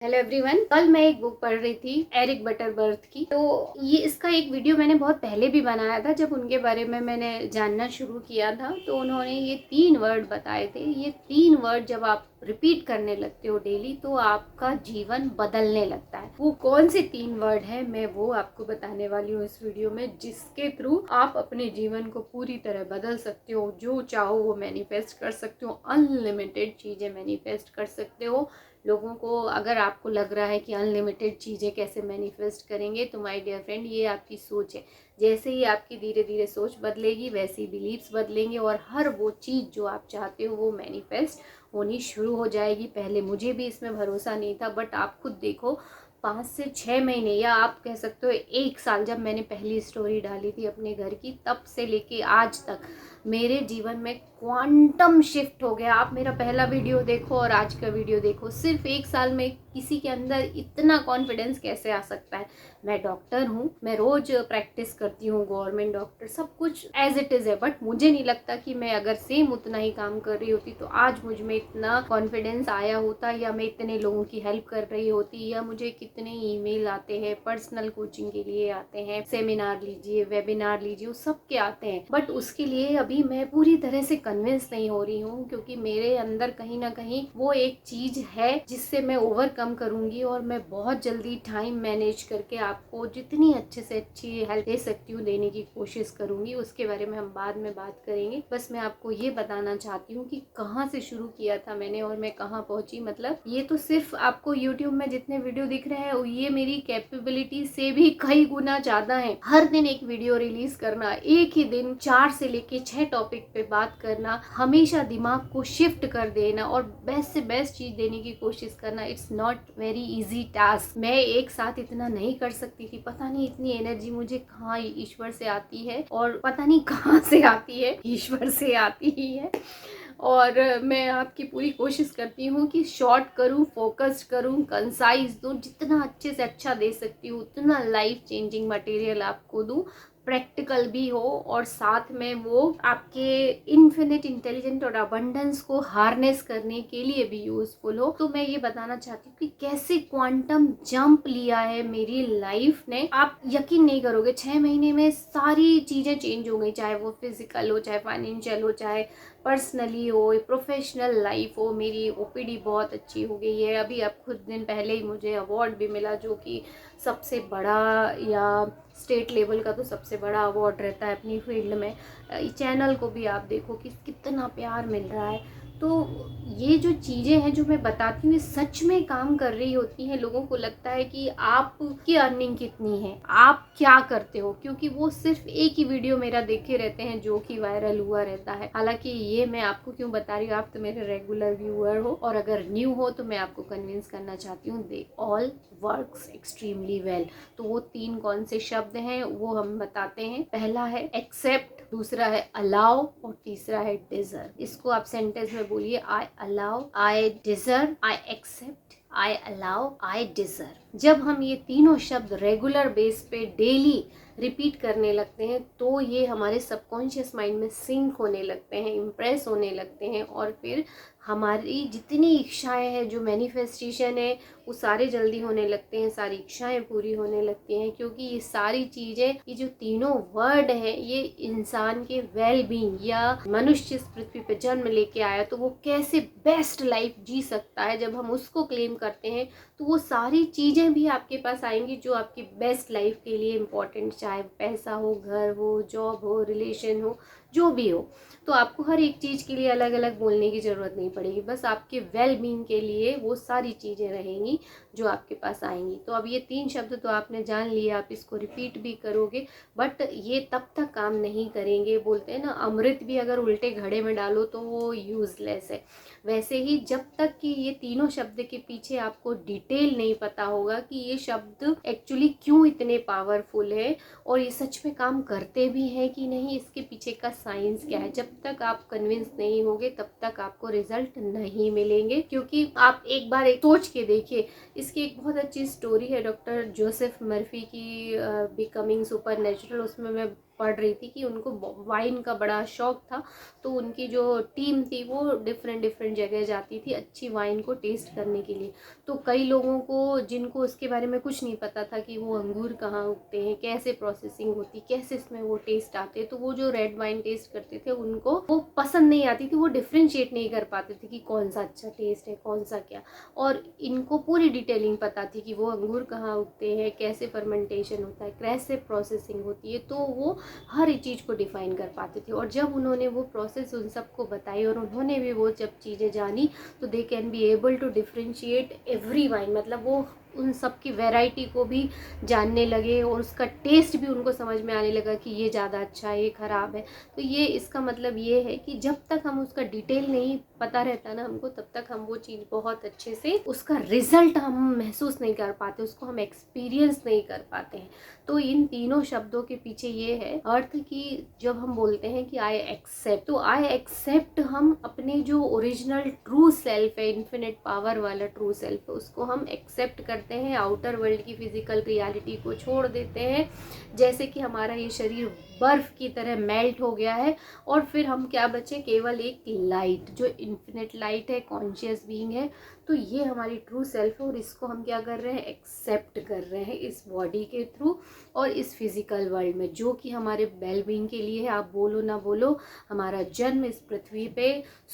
Hello everyone. कल मैं एक बुक पढ़ रही थी एरिक बटरवर्थ की। तो ये इसका एक वीडियो मैंने बहुत पहले भी बनाया था। जब उनके बारे में मैंने जानना शुरू किया था तो उन्होंने ये 3 वर्ड बताए थे। ये 3 वर्ड जब आप रिपीट करने लगते हो डेली तो आपका जीवन बदलने लगता है। वो कौन से 3 वर्ड है मैं वो आपको बताने वाली हूँ इस वीडियो में, जिसके थ्रू आप अपने जीवन को पूरी तरह बदल सकते हो। जो चाहो वो मैनिफेस्ट कर सकते हो, अनलिमिटेड चीजें मैनिफेस्ट कर सकते हो। लोगों को अगर आपको लग रहा है कि अनलिमिटेड चीज़ें कैसे मैनिफेस्ट करेंगे, तो माय डियर फ्रेंड ये आपकी सोच है। जैसे ही आपकी धीरे धीरे सोच बदलेगी वैसे ही बिलीव्स बदलेंगे और हर वो चीज़ जो आप चाहते हो वो मैनिफेस्ट होनी शुरू हो जाएगी। पहले मुझे भी इसमें भरोसा नहीं था, बट आप खुद देखो 5 से 6 महीने या आप कह सकते हो 1 साल, जब मैंने पहली स्टोरी डाली थी अपने घर की, तब से लेके आज तक मेरे जीवन में क्वांटम शिफ्ट हो गया। आप मेरा पहला वीडियो देखो और आज का वीडियो देखो, सिर्फ 1 साल में किसी के अंदर इतना कॉन्फिडेंस कैसे आ सकता है। मैं डॉक्टर हूँ, मैं रोज प्रैक्टिस करती हूँ, गवर्नमेंट डॉक्टर, सब कुछ एज इट इज है, बट मुझे नहीं लगता कि मैं अगर सेम उतना ही काम कर रही होती तो आज मुझ में इतना कॉन्फिडेंस आया होता, या मैं इतने लोगों की हेल्प कर रही होती, या मुझे कितने ईमेल आते हैं, पर्सनल कोचिंग के लिए आते हैं, सेमिनार लीजिए, वेबिनार लीजिए, वो सब के आते हैं। बट उसके लिए अभी मैं पूरी तरह से कन्विंस नहीं हो रही हूँ, क्योंकि मेरे अंदर कहीं ना कहीं वो एक चीज है जिससे मैं ओवरकम करूंगी और मैं बहुत जल्दी टाइम मैनेज करके आपको जितनी अच्छे से अच्छी हेल्प दे सकती हूँ देने की कोशिश करूंगी। उसके बारे में हम बाद में बात करेंगे। बस मैं आपको ये बताना चाहती हूँ कि कहाँ से शुरू किया था मैंने और मैं कहाँ पहुंची। मतलब ये तो सिर्फ आपको यूट्यूब में जितने वीडियो दिख रहे हैं ये मेरी कैपेबिलिटी से भी कई गुना ज्यादा है। हर दिन एक वीडियो रिलीज करना, एक ही दिन 4 से लेके 6 टॉपिक पे बात करना, हमेशा दिमाग को शिफ्ट कर देना और बेस्ट से बेस्ट चीज देने की कोशिश करना, it's not very easy task. मैं एक साथ इतना नहीं कर सकती थी। पता नहीं इतनी एनर्जी मुझे कहाँ ईश्वर से आती है, और पता नहीं कहाँ से आती है, ईश्वर से आती ही है। और मैं आपकी पूरी कोशिश करती हूँ कि शॉर्ट करूँ, फोकस्ड करूँ, कंसाइज दूँ, जितना अच्छे से अच्छा दे सकती हूँ उतना लाइफ चेंजिंग मटेरियल आपको दूँ, प्रैक्टिकल भी हो और साथ में वो आपके इन्फिनिट इंटेलिजेंट और अबंडेंस को हार्नेस करने के लिए भी यूजफुल हो। तो मैं ये बताना चाहती हूँ कि कैसे क्वांटम जंप लिया है मेरी लाइफ ने। आप यकीन नहीं करोगे, 6 महीने में सारी चीजें चेंज हो गई, चाहे वो फिजिकल हो, चाहे फाइनेंशियल हो, चाहे पर्सनली हो, प्रोफेशनल लाइफ हो। मेरी ओपीडी बहुत अच्छी हो गई है। अभी अब कुछ दिन पहले ही मुझे अवार्ड भी मिला, जो कि सबसे बड़ा, या स्टेट लेवल का तो सबसे बड़ा अवार्ड रहता है अपनी फील्ड में। चैनल को भी आप देखो कि कितना प्यार मिल रहा है। तो ये जो चीज़ें हैं जो मैं बताती हूँ ये सच में काम कर रही होती हैं। लोगों को लगता है कि आपकी अर्निंग कितनी है, आप क्या करते हो, क्योंकि वो सिर्फ एक ही वीडियो मेरा देखे रहते हैं जो कि वायरल हुआ रहता है। हालांकि ये मैं आपको क्यों बता रही हूँ, आप तो मेरे रेगुलर व्यूअर हो, और अगर न्यू हो तो मैं आपको कन्विंस करना चाहती हूँ, they all works extremely well. तो वो 3 कौन से शब्द हैं वो हम बताते हैं। पहला है एक्सेप्ट, दूसरा है अलाउ और तीसरा है डिजर्व। इसको आप सेंटेंस में बोलिए, I allow, I deserve, I accept, I allow, I deserve. जब हम ये तीनों शब्द रेगुलर बेस पे डेली रिपीट करने लगते हैं तो ये हमारे सबकॉन्शियस माइंड में सिंक होने लगते हैं, इम्प्रेस होने लगते हैं, और फिर हमारी जितनी इच्छाएं हैं, जो मैनिफेस्टेशन है, वो सारे जल्दी होने लगते हैं, सारी इच्छाएं पूरी होने लगती हैं। क्योंकि ये सारी चीज़ें, ये जो तीनों वर्ड हैं, ये इंसान के वेल बीइंग, या मनुष्य इस पृथ्वी पे जन्म लेके आया तो वो कैसे बेस्ट लाइफ जी सकता है, जब हम उसको क्लेम करते हैं तो वो सारी चीज़ें भी आपके पास आएंगी जो आपकी बेस्ट लाइफ के लिए इम्पोर्टेंट, चाहे पैसा हो, घर हो, जॉब हो, रिलेशन हो, जो भी हो। तो आपको हर एक चीज़ के लिए अलग अलग बोलने की ज़रूरत नहीं पड़ेगी, बस आपके वेल बीइंग के लिए वो सारी चीज़ें रहेंगी जो आपके पास आएंगी। तो अब ये 3 शब्द तो आपने जान लिए, आप इसको रिपीट भी करोगे, बट ये तब तक काम नहीं करेंगे। बोलते हैं ना, अमृत भी अगर उल्टे घड़े में डालो तो वो यूजलेस है। वैसे ही जब तक कि ये तीनों शब्द के पीछे आपको डिटेल नहीं पता होगा कि ये शब्द एक्चुअली क्यों इतने पावरफुल है और ये सच में काम करते भी हैं कि नहीं, इसके पीछे का साइंस क्या है, जब तक आप कन्विंस नहीं होगे तब तक आपको रिजल्ट नहीं मिलेंगे। क्योंकि आप एक बार एक सोच के देखिए, इसकी एक बहुत अच्छी स्टोरी है डॉक्टर जोसेफ मर्फी की, बिकमिंग सुपर नेचुरल। उसमें मैं पढ़ रही थी कि उनको वाइन का बड़ा शौक था, तो उनकी जो टीम थी वो डिफरेंट डिफरेंट जगह जाती थी अच्छी वाइन को टेस्ट करने के लिए। तो कई लोगों को जिनको उसके बारे में कुछ नहीं पता था कि वो अंगूर कहाँ उगते हैं, कैसे प्रोसेसिंग होती, कैसे इसमें वो टेस्ट आते, तो वो जो रेड वाइन टेस्ट करते थे उनको वो पसंद नहीं आती थी, वो डिफ्रेंशिएट नहीं कर पाते थे कि कौन सा अच्छा टेस्ट है कौन सा क्या। और इनको पूरी डिटेलिंग पता थी कि वो अंगूर कहाँ उगते हैं, कैसे फर्मेंटेशन होता है, कैसे प्रोसेसिंग होती है, तो वो हर एक चीज़ को डिफाइन कर पाते थे। और जब उन्होंने वो प्रोसेस उन सबको बताई और उन्होंने भी वो जब चीज़ें जानी, तो they can be able to differentiate every wine, मतलब वो उन सब की वैरायटी को भी जानने लगे और उसका टेस्ट भी उनको समझ में आने लगा कि ये ज़्यादा अच्छा है, ये ख़राब है। तो ये इसका मतलब ये है कि जब तक हम उसका डिटेल नहीं पता रहता ना हमको, तब तक हम वो चीज़ बहुत अच्छे से उसका रिजल्ट हम महसूस नहीं कर पाते, उसको हम एक्सपीरियंस नहीं कर पाते हैं। तो इन तीनों शब्दों के पीछे ये है अर्थ कि जब हम बोलते हैं कि आई एक्सेप्ट, तो आई एक्सेप्ट हम अपने जो ओरिजिनल ट्रू सेल्फ है, इन्फिनिट पावर वाला ट्रू सेल्फ, उसको हम एक्सेप्ट करते हैं, आउटर वर्ल्ड की फिजिकल रियलिटी को छोड़ देते हैं। जैसे कि हमारा ये शरीर बर्फ की तरह मेल्ट हो गया है और फिर हम क्या बचे, केवल एक लाइट जो इन्फिनिट लाइट है, कॉन्शियस बीइंग है। तो ये हमारी ट्रू सेल्फ है और इसको हम क्या कर रहे हैं, एक्सेप्ट कर रहे हैं इस बॉडी के थ्रू और इस फिजिकल वर्ल्ड में, जो कि हमारे वेल बीइंग के लिए है। आप बोलो ना बोलो, हमारा जन्म इस पृथ्वी पे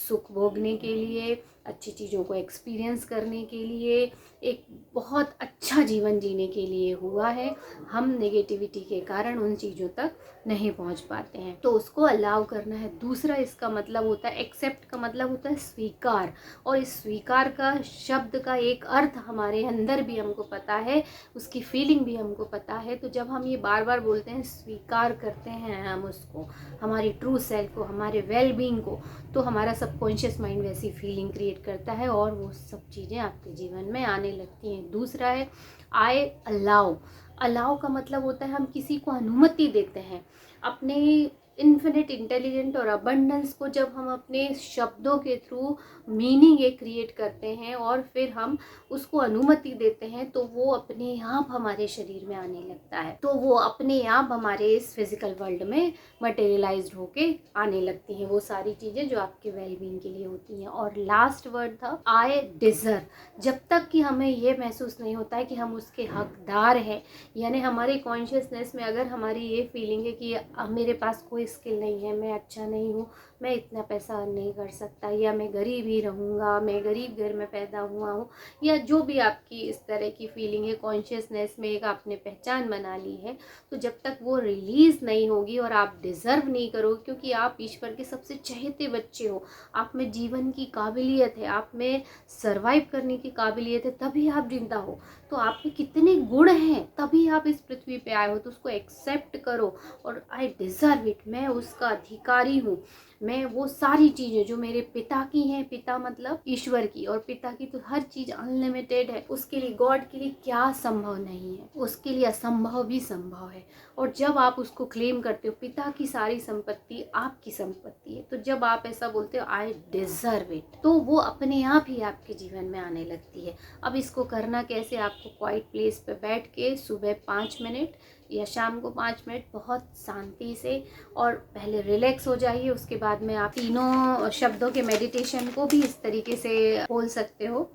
सुख भोगने के लिए, अच्छी चीज़ों को एक्सपीरियंस करने के लिए, एक बहुत अच्छा जीवन जीने के लिए हुआ है। हम नेगेटिविटी के कारण उन चीज़ों तक नहीं पहुंच पाते हैं, तो उसको अलाउ करना है। दूसरा इसका मतलब होता है, एक्सेप्ट का मतलब होता है स्वीकार, और इस स्वीकार का शब्द का एक अर्थ हमारे अंदर भी हमको पता है, उसकी फीलिंग भी हमको पता है। तो जब हम ये बार बार बोलते हैं, स्वीकार करते हैं हम उसको, हमारी ट्रू सेल्फ को, हमारे वेल बीइंग को, तो हमारा सबकॉन्शियस माइंड वैसी फीलिंग क्रिएट करता है और वो सब चीज़ें आपके जीवन में आने लगती हैं। दूसरा है आई अलाउ। अलाउ का मतलब होता है हम किसी को अनुमति देते हैं अपने इन्फिनिट इंटेलिजेंट और अबंडेंस को, जब हम अपने शब्दों के थ्रू मीनिंग एक क्रिएट करते हैं और फिर हम उसको अनुमति देते हैं, तो वो अपने आप हमारे शरीर में आने लगता है, तो वो अपने आप हमारे इस फिजिकल वर्ल्ड में मटेरियलाइज्ड होके आने लगती हैं वो सारी चीज़ें जो आपके वेलबींग के लिए होती हैं। और लास्ट वर्ड था आई डिजर्व। जब तक कि हमें ये महसूस नहीं होता है कि हम उसके हकदार हैं, यानी हमारे कॉन्शियसनेस में अगर हमारी ये फीलिंग है कि मेरे पास कोई स्किल नहीं है, मैं अच्छा नहीं हूँ, मैं इतना पैसा अर्न नहीं कर सकता, या मैं गरीब ही रहूँगा, मैं गरीब घर में पैदा हुआ हूँ, या जो भी आपकी इस तरह की फीलिंग है, कॉन्शियसनेस में एक आपने पहचान बना ली है, तो जब तक वो रिलीज़ नहीं होगी और आप डिज़र्व नहीं करोगे, क्योंकि आप ईश्वर के सबसे चहेते बच्चे हो, आप में जीवन की काबिलियत है, आप में सर्वाइव करने की काबिलियत है, तभी आप जिंदा हो। तो आप में कितने गुण हैं, तभी आप इस पृथ्वी पे आए हो, तो उसको एक्सेप्ट करो और आई डिज़र्व इट, मैं उसका अधिकारी हूँ। मैं वो सारी चीज़ें जो मेरे पिता की हैं, पिता मतलब ईश्वर की, और पिता की तो हर चीज़ अनलिमिटेड है, उसके लिए, गॉड के लिए क्या संभव नहीं है, उसके लिए असंभव भी संभव है। और जब आप उसको क्लेम करते हो, पिता की सारी संपत्ति आपकी संपत्ति है, तो जब आप ऐसा बोलते हो आई डिजर्व इट, तो वो अपने आप ही आपके जीवन में आने लगती है। अब इसको करना कैसे, आपको क्वाइट प्लेस पे बैठ के सुबह 5 मिनट या शाम को 5 मिनट बहुत शांति से, और पहले रिलैक्स हो जाइए, उसके बाद में आप तीनों शब्दों के मेडिटेशन को भी इस तरीके से बोल सकते हो।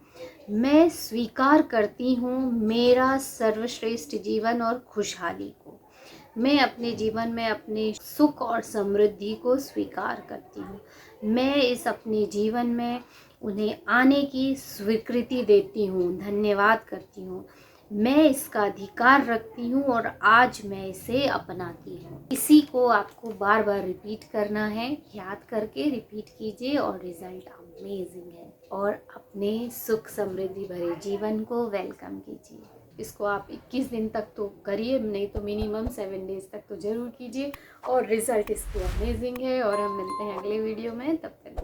मैं स्वीकार करती हूँ मेरा सर्वश्रेष्ठ जीवन और खुशहाली को, मैं अपने जीवन में अपने सुख और समृद्धि को स्वीकार करती हूँ, मैं इस अपने जीवन में उन्हें आने की स्वीकृति देती हूँ, धन्यवाद करती हूँ, मैं इसका अधिकार रखती हूँ और आज मैं इसे अपनाती हूँ। इसी को आपको बार बार रिपीट करना है, याद करके रिपीट कीजिए और रिजल्ट अमेजिंग है, और अपने सुख समृद्धि भरे जीवन को वेलकम कीजिए। इसको आप 21 दिन तक तो करिए, नहीं तो मिनिमम 7 डेज तक तो ज़रूर कीजिए, और रिजल्ट इसके अमेजिंग है। और हम मिलते हैं अगले वीडियो में, तब तक